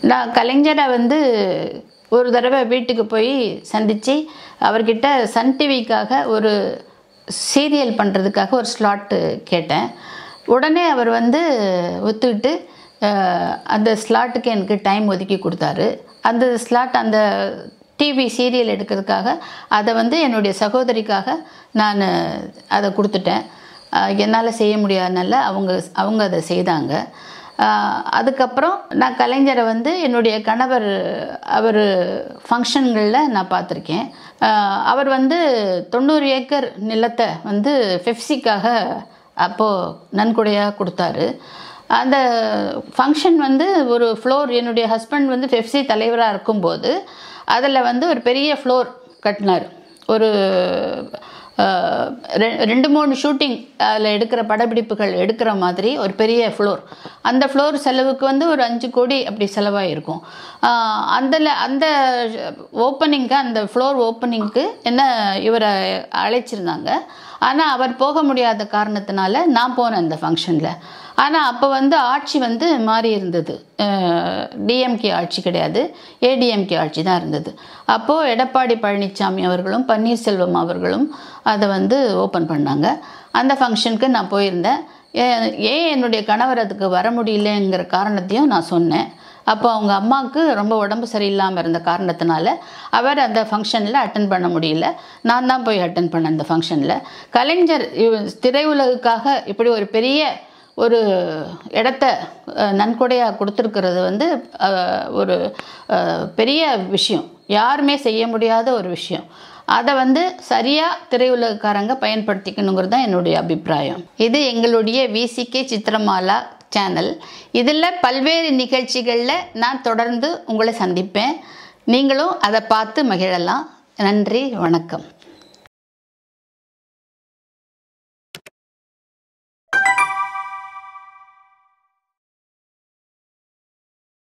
நான் கலைஞரை வந்து ஒரு தடவை வீட்டுக்கு போய் சந்தித்து அவர்கிட்ட சன் டிவிக்காக ஒரு சீரியல் பண்ணுறதுக்காக ஒரு ஸ்லாட்டு கேட்டேன். உடனே அவர் வந்து ஒத்துக்கிட்டு அந்த ஸ்லாட்டுக்கு எனக்கு டைம் ஒதுக்கி கொடுத்தாரு. அந்த ஸ்லாட் அந்த டிவி சீரியல் எடுக்கிறதுக்காக அதை வந்து என்னுடைய சகோதரிக்காக நான் அதை கொடுத்துட்டேன். என்னால் செய்ய முடியாதனால அவங்க அதை செய்தாங்க. அதுக்கப்புறம் நான் கலைஞரை வந்து என்னுடைய கணவர் அவர் ஃபங்க்ஷன்களில் நான் பார்த்துருக்கேன். அவர் வந்து 90 ஏக்கர் நிலத்தை வந்து பெப்சிக்காக அப்போது நன்கொடையாக கொடுத்தாரு. அந்த ஃபங்க்ஷன் வந்து ஒரு ஃப்ளோர், என்னுடைய ஹஸ்பண்ட் வந்து பெப்சி தலைவராக இருக்கும்போது அதில் வந்து ஒரு பெரிய ஃப்ளோர் கட்டினார். ஒரு 2-3 ஷூட்டிங் அதில் எடுக்கிற படப்பிடிப்புகள் எடுக்கிற மாதிரி ஒரு பெரிய ஃப்ளோர். அந்த ஃப்ளோர் செலவுக்கு வந்து ஒரு 5 கோடி அப்படி செலவாகிருக்கும். அந்த ஓப்பனிங்க்கு, அந்த ஃப்ளோர் ஓப்பனிங்க்கு என்ன இவரை அழைச்சிருந்தாங்க. ஆனால் அவர் போக முடியாத காரணத்தினால நான் போனேன் அந்த ஃபங்க்ஷனில். ஆனால் அப்போ வந்து ஆட்சி வந்து மாறி இருந்தது. டிஎம்கே ஆட்சி கிடையாது, ஏடிஎம்கே ஆட்சி தான் இருந்தது. அப்போது எடப்பாடி பழனிசாமி அவர்களும் பன்னீர்செல்வம் அவர்களும் அதை வந்து ஓப்பன் பண்ணாங்க. அந்த ஃபங்க்ஷனுக்கு நான் போயிருந்தேன். ஏன் என்னுடைய கணவர் அதுக்கு வர முடியலங்கிற காரணத்தையும் நான் சொன்னேன். அப்போ அவங்க அம்மாவுக்கு ரொம்ப உடம்பு சரியில்லாமல் இருந்த காரணத்தினால அவர் அந்த ஃபங்க்ஷனில் அட்டன் பண்ண முடியல. நான் தான் போய் அட்டன் பண்ணேன் அந்த ஃபங்க்ஷனில். கலைஞர் திரையுலகுக்காக இப்படி ஒரு பெரிய ஒரு இடத்த நன்கொடையாக கொடுத்துருக்கிறது வந்து ஒரு பெரிய விஷயம், யாருமே செய்ய முடியாத ஒரு விஷயம். அதை வந்து சரியாக திரையுலகக்காரங்க பயன்படுத்திக்கணுங்கிறது தான் என்னுடைய அபிப்பிராயம். இது எங்களுடைய விசிகே சித்திரமாலா சேனல். இதில் பல்வேறு நிகழ்ச்சிகளில் நான் தொடர்ந்து உங்களை சந்திப்பேன். நீங்களும் அதை பார்த்து மகிழலாம். நன்றி, வணக்கம்.